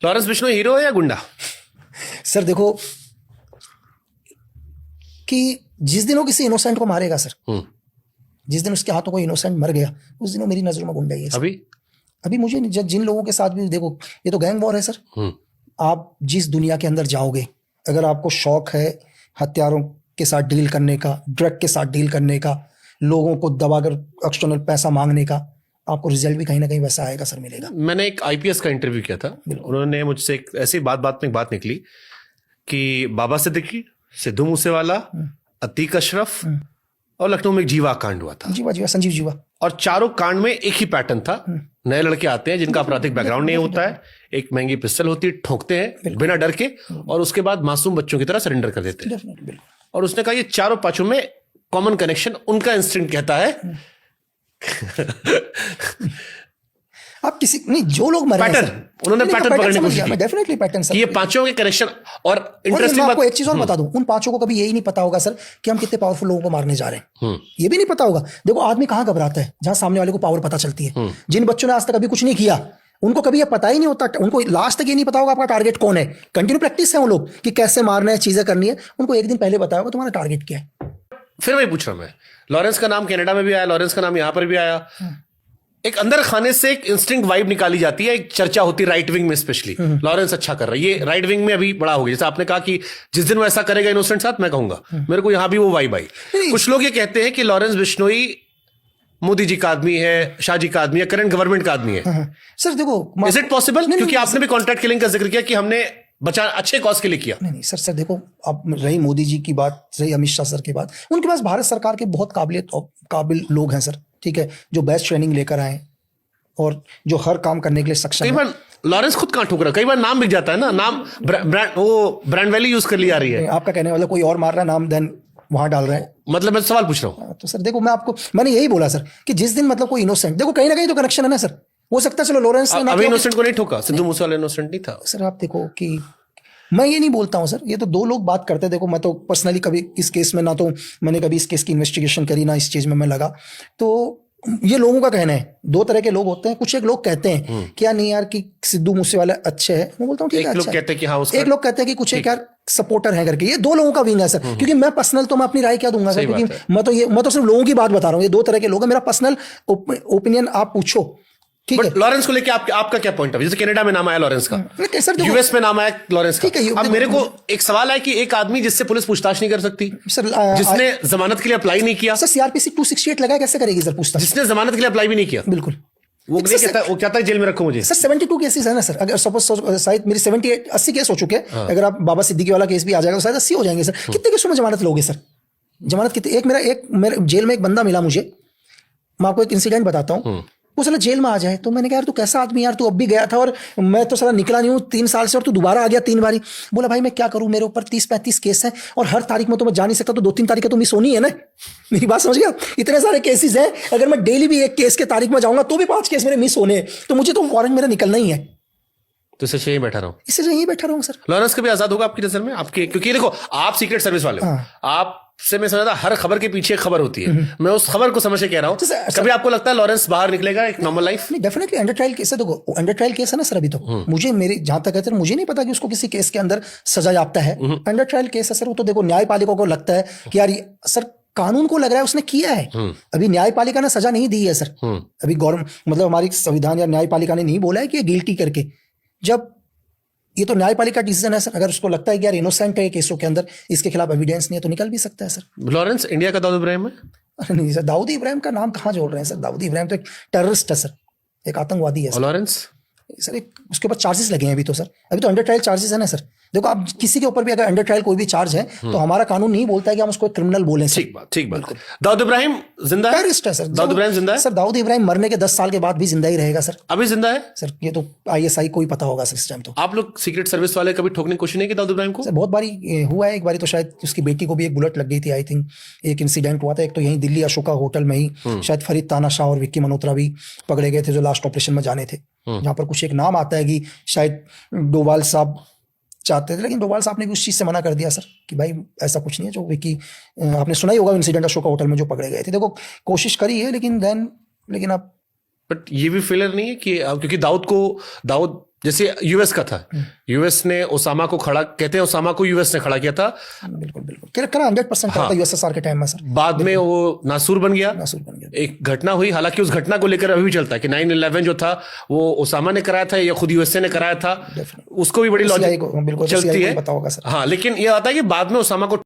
Lawrence Bishnoi hero है या गुंडा? सर देखो कि जिस दिन वो किसी इनोसेंट को मारेगा सर, जिस दिन उसके हाथों कोई इनोसेंट मर गया, उस दिन वो मेरी नजरों में गुंडा ही है सर। अभी मुझे जिन लोगों के साथ भी देखो, ये तो गैंग वॉर है सर। आप जिस दुनिया के अंदर जाओगे, अगर आपको शौक है हथियारों के साथ डील करने का, ड्रग के साथ डील करने का, लोगों को दबाकर एक्सटर्नल पैसा मांगने का, आपको रिजल्ट भी कहीं ना कहीं वैसा आएगा सर, मिलेगा। मैंने एक आईपीएस का इंटरव्यू किया था, उन्होंने मुझसे एक ऐसी बात में एक बात निकली कि बाबा सिद्दीकी, सिद्धू मूसेवाला, अतीक अशरफ और लखनऊ में एक जीवा कांड हुआ था। जीवा संजीव जीवा। और चारों कांड में एक ही पैटर्न था। नए लड़के आते हैं जिनका आपराधिक बैकग्राउंड नहीं होता है, एक महंगी पिस्टल होती है, ठोकते हैं बिना डर के, और उसके बाद मासूम बच्चों की तरह सरेंडर कर देते हैं। और उसने कहा ये चारों पांचों में कॉमन कनेक्शन उनका इंस्टिंक्ट कहता है आप किसी नहीं, जो लोग मरे पैटर्न, उन्होंने पैटर्न पकड़ने की कोशिश की। डेफिनेटली पैटर्न सर, ये पांचों के कनेक्शन। और इंटरेस्टिंग बात, आपको एक चीज और बता दूं, उन पांचों को कभी यही नहीं पता होगा सर कि हम कितने पावरफुल लोगों को मारने जा रहे हैं। ये भी नहीं पता होगा। देखो आदमी कहां घबराता है, जहां सामने वाले को पावर पता चलती है। जिन बच्चों ने आज तक कभी कुछ नहीं किया, उनको कभी ये पता ही नहीं होता, उनको लास्ट तक ये नहीं पता होगा आपका टारगेट कौन है। कंटिन्यू प्रैक्टिस है वो लोग कि कैसे मारना है, चीजें करनी है, उनको एक दिन पहले बताया होगा तुम्हारा टारगेट क्या है। फिर वही पूछ रहा हूं मैं, लॉरेंस का नाम कनाडा में भी आया, लॉरेंस का नाम यहां पर भी आया। एक अंदर खाने से एक इंस्टिंक्ट वाइब निकाली जाती है, एक चर्चा होती है राइट विंग में स्पेशली, लॉरेंस अच्छा कर रहा है। ये राइट विंग में अभी बड़ा हो गया। जैसे आपने कहा कि जिस दिन वो ऐसा करेगा इनोसेंट साथ, मैं कहूंगा मेरे को यहां भी वो वाइब आई। कुछ लोग ये कहते हैं कि लॉरेंस बिश्नोई मोदी जी का आदमी है, शाह जी का आदमी है, करंट गवर्नमेंट का आदमी है। सर देखो, इज इट पॉसिबल? क्योंकि आपने भी कॉन्ट्रैक्ट किलिंग का जिक्र किया कि हमने बचा अच्छे कॉज के लिए किया। नहीं सर देखो, अब रही मोदी जी की बात, रही अमित शाह सर की बात, उनके पास भारत सरकार के बहुत काबिल लोग हैं सर, ठीक है, जो बेस्ट ट्रेनिंग लेकर आए और जो हर काम करने के लिए सक्षम है। कई बार लॉरेंस खुद कहां ठोक रहा है, कई बार नाम बिक जाता है ना, नाम ब्रांड वैल्यू यूज कर ली जा रही है। आपका कहने वाला कोई और मार रहा है नाम, देन वहां डाल रहे हैं। मतलब मैं सवाल पूछ रहा हूं। तो सर देखो, मैंने यही बोला सर कि जिस दिन मतलब कोई इनोसेंट, देखो कहीं ना कहीं तो कनेक्शन है ना सर, हो सकता है चलो लॉरेंस ने अभी इनोसेंट को नहीं ठोका, सिद्धू मूसेवाला इनोसेंट नहीं था। सर आप देखो कि मैं ये नहीं बोलता हूं सर, ये तो दो लोग बात करते हैं। देखो मैं तो पर्सनली कभी इस केस में, ना तो मैंने कभी इस केस की इन्वेस्टिगेशन करी, ना इस चीज में मैं लगा। तो ये लोगों का कहना है, दो तरह के लोग होते हैं। कुछ एक लोग कहते हैं कि यार नहीं यार कि सिद्धू मूसेवाला अच्छे है, मैं बोलता हूँ ठीक है, एक लोग कहते हैं कि हाँ, एक लोग कहते हैं कि कुछ एक यार सपोर्टर है करके। ये दो लोगों का विंग है सर। क्योंकि मैं पर्सनल तो मैं अपनी राय क्या दूंगा सर, क्योंकि मैं तो सिर्फ लोगों की बात बता रहा हूँ। ये दो तरह के लोग हैं, मेरा पर्सनल ओपिनियन आप पूछो, ठीक है। लॉरेंस को लेके आपका क्या पॉइंट है? जैसे कनाडा में नाम आया लॉरेंस का, यूएस में नाम आया लॉरेंस का। अब मेरे को एक सवाल है कि एक आदमी जिससे पुलिस पूछताछ नहीं कर सकती सर, जिसने जमानत के लिए अप्लाई नहीं किया सर, सीआरपीसी 268 लगाया, कैसे करेगी सर पूछताछ? जिसने जमानत के लिए अप्लाई भी नहीं किया, बिल्कुल वो नहीं कहता, वो कहता है जेल में रखो मुझे। सर 72 केसेस है ना सर, अगर सपोज शायद मेरी 78-80 केस हो चुके हैं। अगर आप बाबा सिद्दीकी वाला केस भी आ जाएगा तो शायद 80 हो जाएंगे सर। कितने केसों में जमानत लोगे सर? जमानत कितने? एक मेरे जेल में एक बंदा मिला मुझे, मैं आपको एक इंसिडेंट बताता हूँ। वो साला जेल में आ जाए तो मैंने कहा यार तू कैसा आदमी यार, तू अब भी गया था और मैं तो साला निकला नहीं हूँ 3 साल से, और तू दोबारा आ गया 3 बारी। बोला भाई मैं क्या करूँ, मेरे ऊपर 30-35 केस हैं और हर तारीख में तो मैं जा नहीं सकता, तो 2-3 तारीख तो मिस होनी है ना। मेरी बात समझ गया? इतने सारे केसेस हैं, अगर मैं डेली भी एक केस के तारीख में जाऊंगा तो भी 5 केस मेरे मिस होने हैं, तो मुझे तो वारंट मेरा निकलना ही है। तो इससे यही बैठा रहा हूँ, इससे यही बैठा रहा हूँ सर। लॉरेंस कभी आजाद होगा आपकी नजर में? आपके, क्योंकि देखो आप सीक्रेट सर्विस वाले हो, आप से मैं समझता हर खबर के पीछे एक खबर होती है। मैं उस खबर को समझ के कह रहा हूँ, कभी आपको लगता है लॉरेंस बाहर निकलेगा एक नॉर्मल लाइफ? नहीं, डेफिनेटली अंडर ट्रायल केस है। देखो अंडर ट्रायल केस है ना सर अभी तो। मुझे मेरे जहां तक है मुझे नहीं पता कि उसको किसी केस के अंदर सजा याफ्ता है। अंडर ट्रायल केस है सर। वो तो देखो न्यायपालिका को लगता है कि यार सर कानून को लग रहा है उसने किया है। अभी न्यायपालिका ने सजा नहीं दी है सर। अभी गवर्नमेंट मतलब हमारी संविधान या न्यायपालिका ने नहीं बोला है कि गिल्टी करके, जब ये तो न्यायपालिका डिसीजन है सर। अगर उसको लगता है कि यार इनोसेंट है केसों के अंदर, इसके खिलाफ एविडेंस नहीं है, तो निकल भी सकता है सर। लॉरेंस इंडिया का दाऊद इब्राहिम है? अरे नहीं सर, दाऊद इब्राहिम का नाम कहाँ जोड़ रहे हैं सर? दाऊद इब्राहिम तो एक टेररिस्ट है सर, एक आतंकवादी है। लॉरेंस सर एक उसके ऊपर चार्जेस लगे हैं अभी तो सर, अभी तो अंडर ट्रायल चार्जेस है ना सर। देखो आप किसी के ऊपर भी अगर अंडर ट्रायल कोई भी चार्ज है तो हमारा कानून नहीं बोलता है कि हम उसको क्रिमिनल बोलें। ठीक बात। दाऊद इब्राहिम जिंदा है? टेररिस्ट है सर। दाऊद इब्राहिम जिंदा है सर? दाऊद इब्राहिम मरने के 10 साल के बाद भी जिंदा ही रहेगा सर। अभी जिंदा है सर? ये तो ISI को ही पता होगा सर इस टाइम तो। आप लोग सीक्रेट सर्विस वाले कभी ठोकने की कोशिश नहीं की दाऊद इब्राहिम को? सर बहुत बारी हुआ है। एक बारी तो शायद उसकी बेटी को भी एक बुलेट लग गई थी, आई थिंक एक इंसिडेंट हुआ था। एक तो यहीं दिल्ली अशोका होटल में ही शायद फरीद ताना शाह और विक्की मल्होत्रा भी पकड़े गए थे, जो लास्ट ऑपरेशन में जाने थे। जहां पर कुछ एक नाम आता है कि शायद डोभाल साहब चाहते थे, लेकिन डोभाल साहब ने भी उस चीज से मना कर दिया सर कि भाई ऐसा कुछ नहीं है। जो विक्की, आपने सुना ही होगा इंसिडेंट अशोका होटल में जो पकड़े गए थे। देखो कोशिश करी है लेकिन आप बट ये भी फेलियर नहीं है कि क्योंकि दाऊद जैसे यूएस का था, यूएस ने ओसामा को खड़ा, कहते हैं ओसामा को यूएस ने खड़ा किया था, बिल्कुल बिल्कुल करा 100% करा था यूएसएसआर के टाइम में सर। बाद में वो नासूर बन गया, नासूर बन गया। एक घटना हुई, हालांकि उस घटना को लेकर अभी भी चलता है कि 9/11 जो था वो ओसामा ने कराया था या खुद यूएसए ने कराया था, उसको भी बड़ी लॉजिक बिल्कुल चलती है। पता होगा सर। हाँ, लेकिन ये आता है कि बाद में ओसामा को